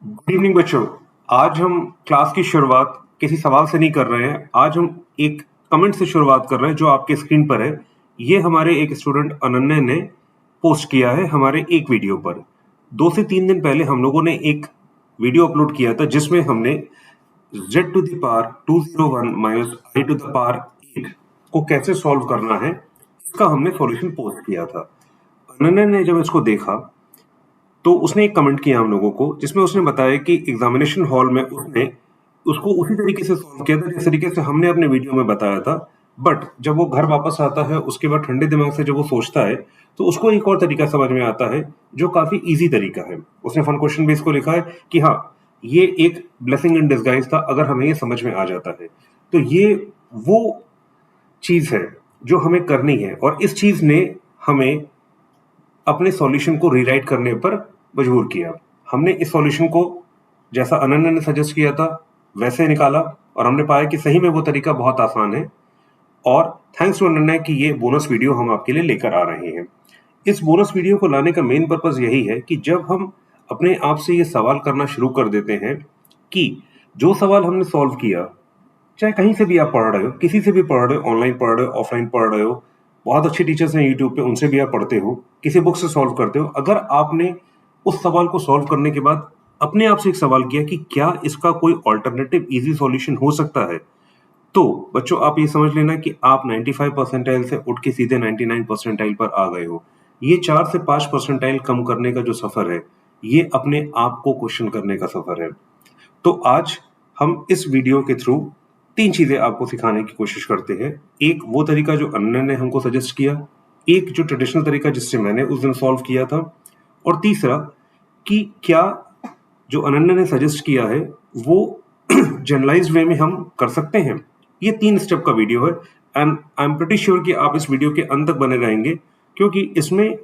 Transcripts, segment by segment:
Good evening बच्चों। आज हम क्लास की शुरुआत किसी सवाल से नहीं कर रहे हैं। आज हम एक कमेंट से शुरुआत कर रहे हैं जो आपके स्क्रीन पर है। ये हमारे एक स्टूडेंट अनन्या ने पोस्ट किया है हमारे एक वीडियो पर। 2 से 3 दिन पहले हम लोगों ने एक वीडियो अपलोड किया था जिसमें हमने z to the power 201 minus I to the power 8 को कैसे सॉल्व करना है, इसका हमने सॉल्यूशन पोस्ट किया था। अनन्या ने जब इसको देखा तो उसने एक कमेंट किया हम लोगों को, जिसमें उसने बताया कि एग्जामिनेशन हॉल में उसने उसको उसी तरीके से सॉल्व किया था जिस तरीके से हमने अपने वीडियो में बताया था। बट जब वो घर वापस आता है, उसके बाद ठंडे दिमाग से जब वो सोचता है, तो उसको एक और तरीका समझ में आता है जो काफी इजी तरीका है। उसने फन क्वेश्चन भी इसको लिखा है कि हाँ, ये एक ब्लेसिंग इन डिस्गाइज था अगर हमें ये समझ में आ जाता है। तो ये वो चीज है जो हमें करनी है, और इस चीज ने हमें अपने सॉल्यूशन को रीराइट करने पर मजबूर किया। हमने इस सॉल्यूशन को जैसा अनन्या ने सजेस्ट किया था वैसे निकाला, और हमने पाया कि सही में वो तरीका बहुत आसान है। और थैंक्स टू अनन्या कि ये बोनस वीडियो हम आपके लिए लेकर आ रहे हैं। इस बोनस वीडियो को लाने का मेन पर्पस यही है कि जब हम अपने आप से ये सवाल करना शुरू कर देते हैं कि जो सवाल हमने सॉल्व किया, चाहे कहीं से भी आप पढ़ रहे हो, किसी से भी पढ़ रहे हो, ऑनलाइन पढ़ रहे हो, ऑफलाइन पढ़ रहे हो, बहुत अच्छे टीचर्स हैं यूट्यूब पे, उनसे भी आप पढ़ते हो, किसी बुक से सॉल्व करते हो, अगर आपने उस सवाल को सॉल्व करने के बाद अपने आप से एक सवाल किया कि क्या इसका कोई ऑल्टरनेटिव इजी सॉल्यूशन हो सकता है, तो बच्चों आप ये समझ लेना कि आप 95 परसेंटाइल से उठ के सीधे 99 परसेंटाइल पर आ गए हो। ये 4 से 5 परसेंटाइल कम करने का जो सफर है, ये अपने आप को क्वेश्चन करने का सफर है। तो आज हम इस वीडियो के थ्रू 3 चीजें आपको सिखाने की कोशिश करते हैं। एक वो तरीका जो अनन्या ने हमको सजेस्ट किया, एक जो ट्रेडिशनल तरीका जिससे मैंने उस दिन सॉल्व किया था, और तीसरा कि क्या जो अनन्या ने सजेस्ट किया है वो जनरलाइज्ड वे में हम कर सकते हैं। ये 3 स्टेप का वीडियो है, and I am pretty sure कि आप इस वीडियो के अंत तक बने रहेंगे, क्योंकि इसमें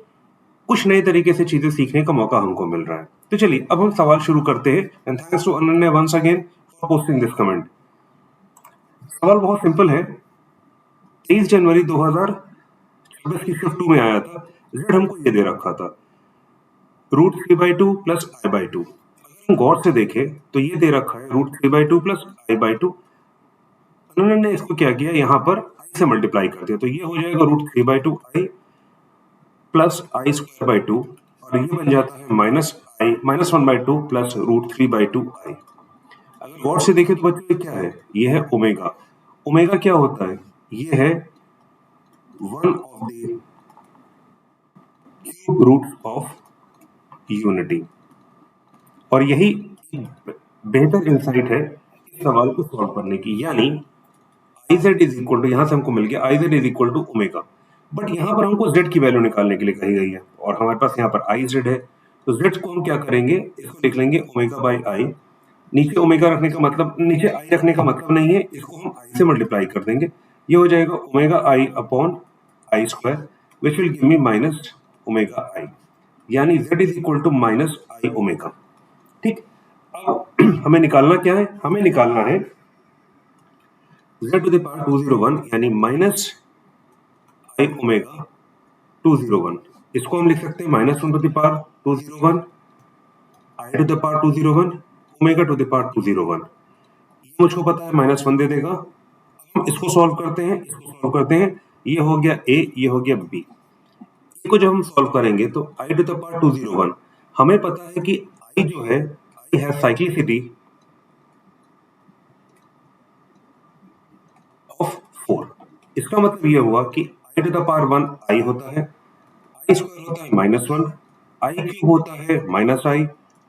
कुछ नए तरीके से चीजें सीखने का मौका हमको मिल रहा है। तो चलिए अब हम सवाल शुरू करते हैं, and thanks to Ananya once again for posting this comment. सवाल बहुत सिंपल है। 23 जनवरी 2026 की शिफ्ट 2 में आया था। जेड हमको ये दे रखा था, √3/2 प्लस i/2। हम गौर से देखें तो ये दे रखा है √3/2 प्लस i/2। उन्होंने इसको क्या किया, यहाँ पर i से मल्टीप्लाई कर दिया, तो ये हो जाएगा √3/2 i प्लस i²/2, और ये बन जाता है -1/2 प्लस √3/2 i। अगर गौर से देखें तो बच्चों ये क्या है, ये है ओमेगा। ओमेगा क्या होता है, ये है 1 of the cube root of unity. और यही बेहतर इंसाइट है इस सवाल को सॉल्व करने की, यानी iz इज इक्वल टू, यहां से हमको मिल गया iz is equal to omega. But यहां पर हमको z की वैल्यू निकालने के लिए कही गई है, और हमारे पास यहाँ पर iz है, तो z को हम क्या करेंगे, इसको लिख लेंगे ओमेगा बाई आई। नीचे ओमेगा रखने का मतलब, नीचे आई रखने का मतलब नहीं है, इसको हम आई से मल्टीप्लाई कर देंगे। ये हो जाएगा omega i upon i², which will give me minus omega i, यानी z is equal to minus i omega. ठीक, अब हमें निकालना क्या है, हमें निकालना है z टू द पावर 201, यानी माइनस आई ओमेगा 201। इसको हम लिख सकते हैं -1 to the power 201 i to the power 201 omega to the power 201। ये मुझको पता है -1 दे देगा। हम इसको सॉल्व करते हैं, इसको सॉल्व करते हैं, ये हो गया a, ये हो गया b। इसको जब हम सॉल्व करेंगे तो i टू द पावर 201, हमें पता है कि i जो है, i है साइक्लिसिटी ऑफ 4। इसका मतलब ये हुआ कि i to the power 1 i होता है, i² होता है -1, i क्यूब होता है -i,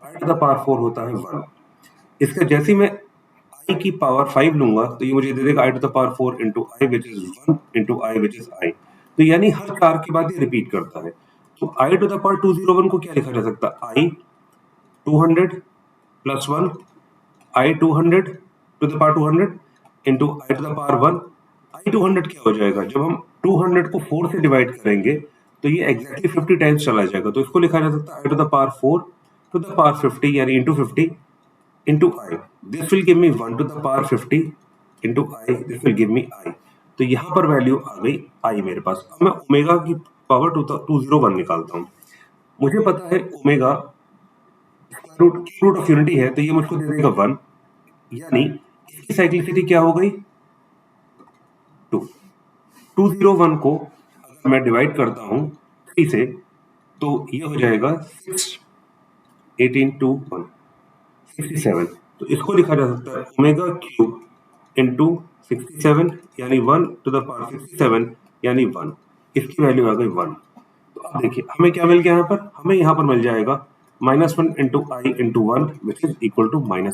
i to the power 4 होता है 1। इसका जैसे ही मैं i की पावर 5 लूंगा तो ये मुझे दे देगा i to the power 4 into i which is 1 into i which is i। तो यानी हर 4 के बाद ये रिपीट करता है। तो i टू द पावर 201 को क्या लिखा जा सकता है, i 200 plus 1, i 200 to the power 200 into i to the power 1। i 200 क्या हो जाएगा, जब हम 200 को 4 से डिवाइड करेंगे तो ये एग्जैक्टली 50 टाइम्स चला जाएगा, तो इसको लिखा जा सकता है i to the power 4 to the power 50, यानी into 50 into i, this will give me 1 to the power 50 into i, this will give me i। तो यहां पर वैल्यू आ गई i मेरे पास। अब मैं ओमेगा की पावर 201 निकालता हूं। मुझे पता है ओमेगा रूट ऑफ यूनिटी है तो ये मुझको दे देगा 1, यानी इसकी साइक्लिसिटी क्या हो गई 2। 201 को अगर मैं डिवाइड करता हूं 3 से तो ये हो जाएगा 6, 18 to 1, 67। तो इसको लिखा जा सकता है ओमेगा क्यूब इंटू 67 यानी 1 टू द पावर 67 यानी 1। इसकी वैल्यू आ गई 1। तो अब देखिए हमें क्या मिल गया यहाँ पर, हमें यहाँ पर मिल जाएगा -1 into i into 1 which is equal to -i।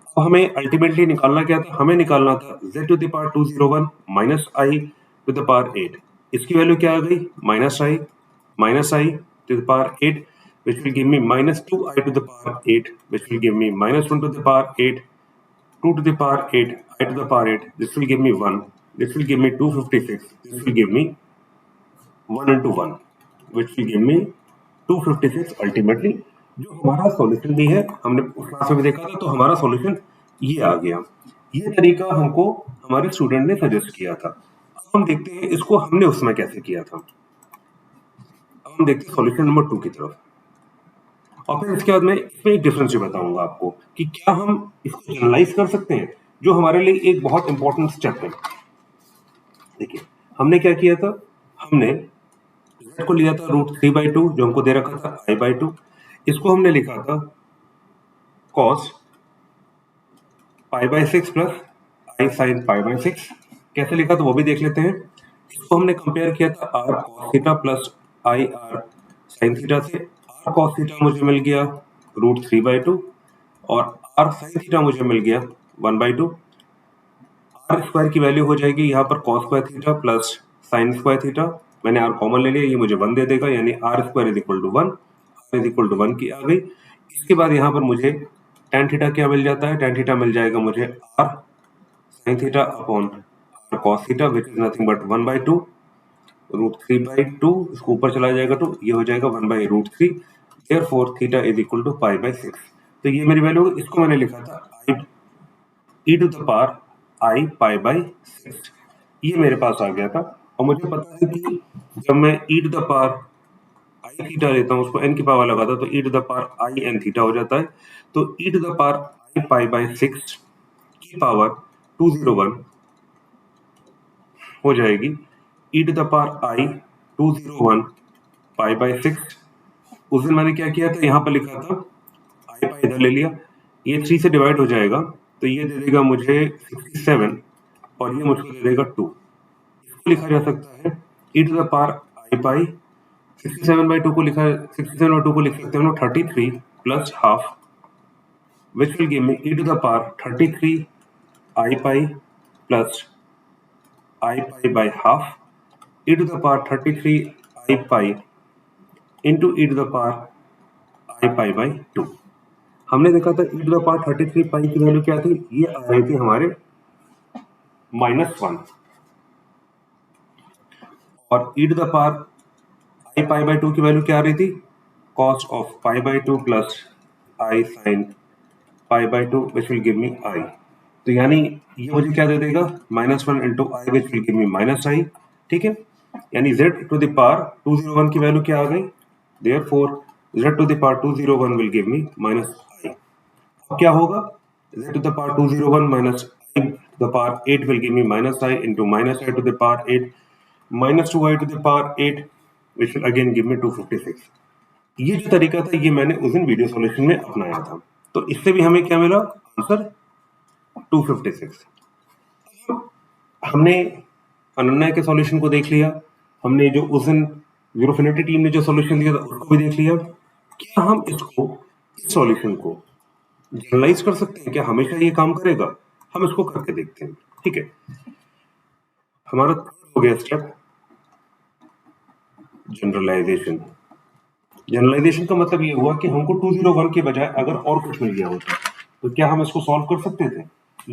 अब हमें अल्टीमेटली निकालना क्या था, हमें निकालना था z to the power 201 minus i to the power 8। इसकी वैल्यू क्या आ गई -i to the power 8 which will give me -2i to the power 8 which will give me -1 to the power 8, 2 to the power 8, I to the power 8, this will give me 1, this will give me 256, this will give me 1 into 1 which will give me 256 ultimately। जो हमारा solution भी है हमने उस class में देखा था, तो हमारा सॉल्यूशन ये आ गया। ये तरीका हमको हमारे स्टूडेंट ने सजेस्ट किया था। अब हम देखते हैं इसको हमने उसमें कैसे किया था। अब हम देखते हैं सॉल्यूशन नंबर 2 की तरफ, और फिर इसके बाद मैं इसमें एक डिफरेंस भी बताऊंगा आपको कि क्या हम इसको जनरलाइज कर सकते हैं, जो हमारे लिए एक बहुत इंपॉर्टेंट स्टेप है। देखिए हमने क्या किया था, हमने z को लिया था √3/2 जो हमको दे रखा था i/2। इसको हमने लिखा था cos π/6 प्लस i sin π/6। कैसे लिखा तो वो भी देख लेते हैं। इसको हमने कंपेयर किया था r cos theta plus i r sin theta से। r cos थीटा मुझे मिल गया √3/2 और r sin थीटा मुझे मिल गया 1/2। r स्क्वायर की वैल्यू हो जाएगी यहाँ पर cos square theta plus sin square theta. मैंने r कॉमन ले लिया, ये मुझे 1 दे देगा, यानी r square is equal to 1, r is equal to 1 की आ गई। इसके बाद यहाँ पर मुझे tan थीटा क्या मिल जाता है, tan थीटा मिल जाएगा मुझे r sin theta upon r cos theta which is nothing but 1/2 √3/2। इसको ऊपर चला जाएगा तो ये हो जाएगा 1/√3। Therefore theta is equal to π/6। तो ये मेरी वैल्यू, इसको मैंने लिखा था e to the power i π/6। ये मेरे पास आ गया था। और मुझे पता है कि जब मैं e to the power i theta लेता हूँ, उसको n की पावर लगाता तो e to the power i n theta हो जाता है। तो e to the power i π/6 की पावर 201 हो जाएगी e to the power i 201 π/6। उस दिन मैंने क्या किया था, यहाँ पर लिखा था i इधर ले लिया, ये 3 से डिवाइड हो जाएगा तो ये दे देगा मुझे 67 और ये मुझको दे देगा 2। इसको लिखा जा सकता है e to the power i pi 67/2 को लिखा 67/2 को लिख सकते हैं हम लोग 33 plus half which will give me e to the power 33 i pi plus i pi by half e to the power 33 i pi into e to the power i pi by 2। हमने देखा था e to the power 33 pi की value क्या थी, ये आ रही थी हमारे -1 और e to the power i π/2 की वैल्यू क्या आ रही थी, cos of π/2 plus i sin π/2 which will give me i। तो यानी ये मुझे क्या दे देगा -1 into i which will give me -i। ठीक है, यानी z टू द पावर 201 की वैल्यू क्या आ गई, therefore z to the power 201 will give me -i। अब क्या होगा, z to the power 201 minus i to the power 8 will give me -i into -i to the power 8 -2i to the power 8 which will again give me 256। ये जो तरीका था ये मैंने उस दिन वीडियो सॉल्यूशन में अपनाया था। तो इससे भी हमें क्या मिला, आंसर 256। हमने अनन्या के सॉल्यूशन को देख लिया, हमने जो उस दिन यूरोफिनिटी टीम ने जो सॉल्यूशन दिया था उसको भी देख लिया। क्या हम इसको, इस सॉल्यूशन को जनरलाइज कर सकते हैं, क्या हमेशा ये काम करेगा, हम इसको करके देखते हैं। ठीक है, हमारा हो गया स्टेप जनरलाइजेशन। जनरलाइजेशन का मतलब ये हुआ कि हमको 201 के बजाय अगर और कुछ मिल गया होता तो क्या हम इसको सॉल्व कर सकते थे।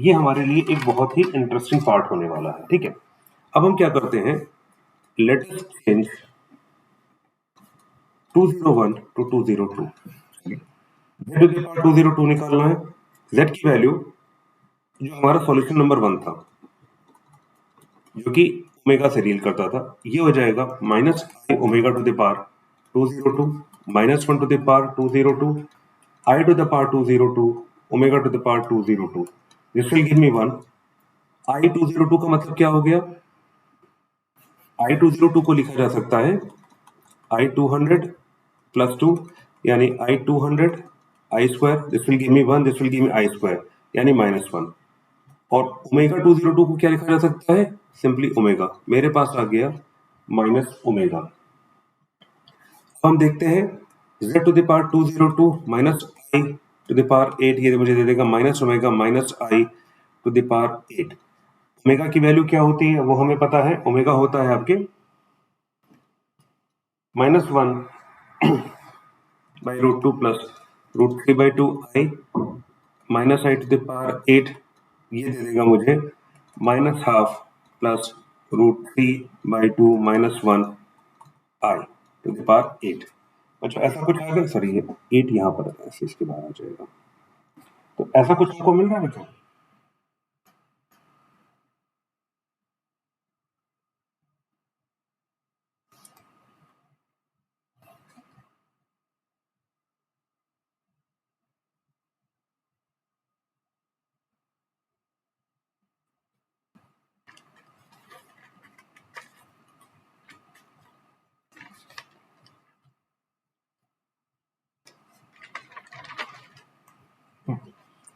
ये हमारे लिए एक बहुत ही इंटरेस्टिंग पार्ट होने वाला है। ठीक है, अब हम क्या करते हैं, let us change 201 to 202। z to the power 202 निकालना है। z की वैल्यू जो हमारा सॉल्यूशन नंबर 1 था जो कि ओमेगा से डील करता था, ये हो जाएगा -i omega to the power 202 -1 to the power 202, I to the power 202, omega to the power 202. This will give me 1. I 202 का मतलब क्या हो गया? I 202 को लिखा जा सकता है I 200 plus 2 यानी I 200 I square. This will give me 1. This will give me I square यानी -1. और ओमेगा 202 को क्या लिखा जा सकता है? Simply omega. मेरे पास आ गया माइनस ओमेगा. हम देखते हैं z to the power 202 minus i to the power 8, ये मुझे दे देगा minus omega minus i to the power 8. Omega की वैल्यू क्या होती है वो हमें पता है. ओमेगा होता है आपके -1 by √2 plus √3/2 i minus i to the power 8, ये दे देगा मुझे -12 plus √3/2 -1 i to the power 8. अच्छा ऐसा कुछ आ गया सर, ये 8 यहाँ पर ऐसे इसके बाहर आ जाएगा. तो ऐसा कुछ आपको मिल रहा है बच्चों?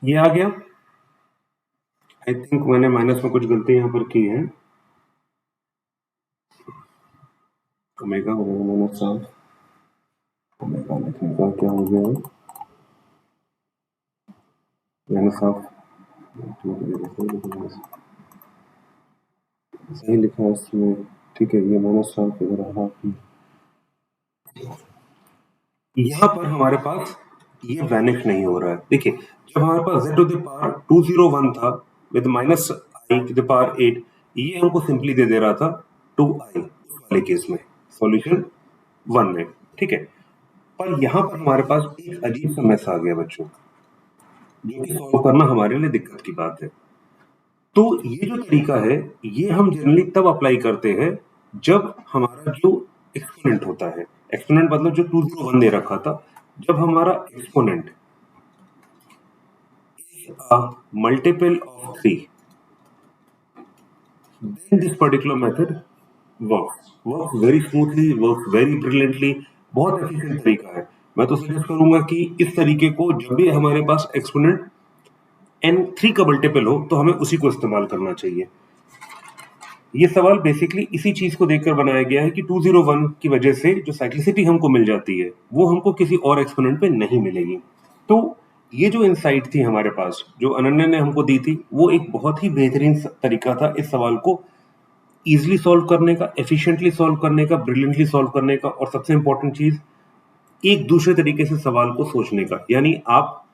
ये आ गया. आई थिंक मैंने माइनस में कुछ गलती यहाँ पर की है. ओमेगा माइनस ओमेगा लिखने का क्या हो गया? माइनस हाफ सही लिखा है इसमें. ठीक है, ये माइनस हाफ इधर हाफ. यहाँ पर हमारे पास ये वैनिश नहीं हो रहा है. देखिए जब हमारे पास z टू द पावर 201 था with minus i to the power 8, ये हमको सिंपली दे दे रहा था 2i वाले केस में, सॉल्यूशन 1 में. ठीक है, पर यहाँ पर हमारे पास एक अजीब सा मैस आ गया बच्चों, जो कि सॉल्व करना हमारे लिए दिक्कत की बात है. तो ये जो तरीका है ये हम जनरली तब अप्लाई करते हैं जब हमारा जो एक्सपोनेंट होता है, एक्सपोनेंट मतलब जो 201 दे रखा था, जब हमारा exponent multiple of 3, then this particular method works very smoothly, works very brilliantly. बहुत एफिशिएंट तरीका है. मैं तो सजेस्ट करूंगा कि इस तरीके को जब भी हमारे पास एक्सपोनेंट n3 का मल्टीपल हो तो हमें उसी को इस्तेमाल करना चाहिए. ये सवाल बेसिकली इसी चीज को देखकर बनाया गया है कि 201 की वजह से जो साइक्लिसिटी हमको मिल जाती है वो हमको किसी और एक्सपोनेंट पे नहीं मिलेगी. तो ये जो इनसाइट थी हमारे पास, जो अनन्या ने हमको दी थी, वो एक बहुत ही बेहतरीन तरीका था इस सवाल को इजिली सॉल्व करने का, एफिशिएंटली सॉल्व करने का, ब्रिलियंटली सॉल्व करने का, और सबसे इंपॉर्टेंट चीज एक दूसरे तरीके से सवाल को सोचने का. यानी आप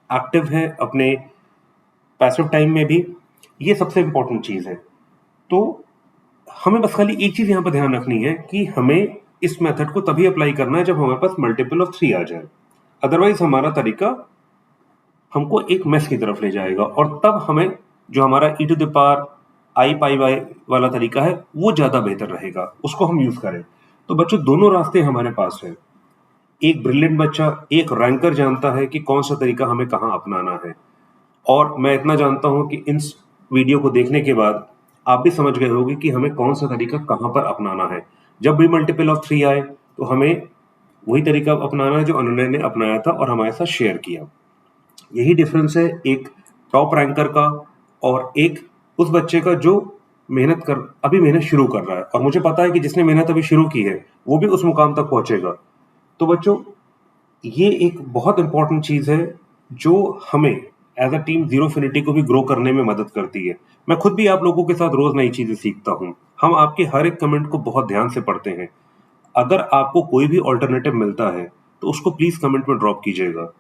एक्टिव हैं अपने पैसिव टाइम में भी, ये सबसे इंपॉर्टेंट चीज है. तो हमें बस खाली एक चीज यहाँ पर ध्यान रखनी है कि हमें इस मेथड को तभी अप्लाई करना है जब हमारे पास मल्टीपल ऑफ 3 आ जाए. अदरवाइज हमारा तरीका हमको एक मेस की तरफ ले जाएगा, और तब हमें जो हमारा e to the power i pi y वाला तरीका है वो ज्यादा बेहतर रहेगा, उसको हम यूज करें. तो बच्चों दोनों रास्ते हमारे पास है. एक ब्रिलियंट बच्चा, एक रैंकर जानता है कि कौन सा तरीका हमें कहाँ अपनाना है. और मैं इतना जानता हूं कि इस वीडियो को देखने के बाद आप भी समझ गए होंगे कि हमें कौन सा तरीका कहाँ पर अपनाना है. जब भी मल्टीपल ऑफ 3 आए तो हमें वही तरीका अपनाना है जो अनन्या ने अपनाया था और हमारे साथ शेयर किया. यही डिफरेंस है एक टॉप रैंकर का और एक उस बच्चे का जो अभी मेहनत शुरू कर रहा है. और मुझे पता है कि जिसने मेहनत अभी शुरू की है वो भी उस मुकाम तक पहुंचेगा. तो बच्चों ये एक बहुत इंपॉर्टेंट चीज है जो हमें एज अ टीम जीरोफिनिटी को भी ग्रो करने में मदद करती है. मैं खुद भी आप लोगों के साथ रोज नई चीजें सीखता हूँ. हम आपके हर एक कमेंट को बहुत ध्यान से पढ़ते हैं. अगर आपको कोई भी ऑल्टरनेटिव मिलता है तो उसको प्लीज कमेंट में ड्रॉप कीजिएगा,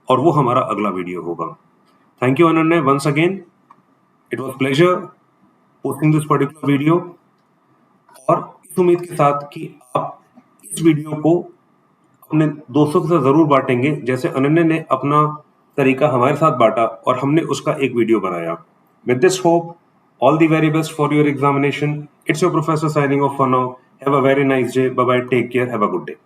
और वो हमारा अगला वीडियो होगा. Thank you Ananya once again. It was pleasure posting this particular video, और इस उम्मीद के साथ कि आप इस वीडियो को अपने दोस्तों के साथ जरूर बांटेंगे, जैसे अनन्या ने अपना तरीका हमारे साथ बांटा और हमने उसका एक वीडियो बनाया. With this hope, all the very best for your examination. It's your professor signing off for now. Have a very nice day. Bye bye. Take care. Have a good day.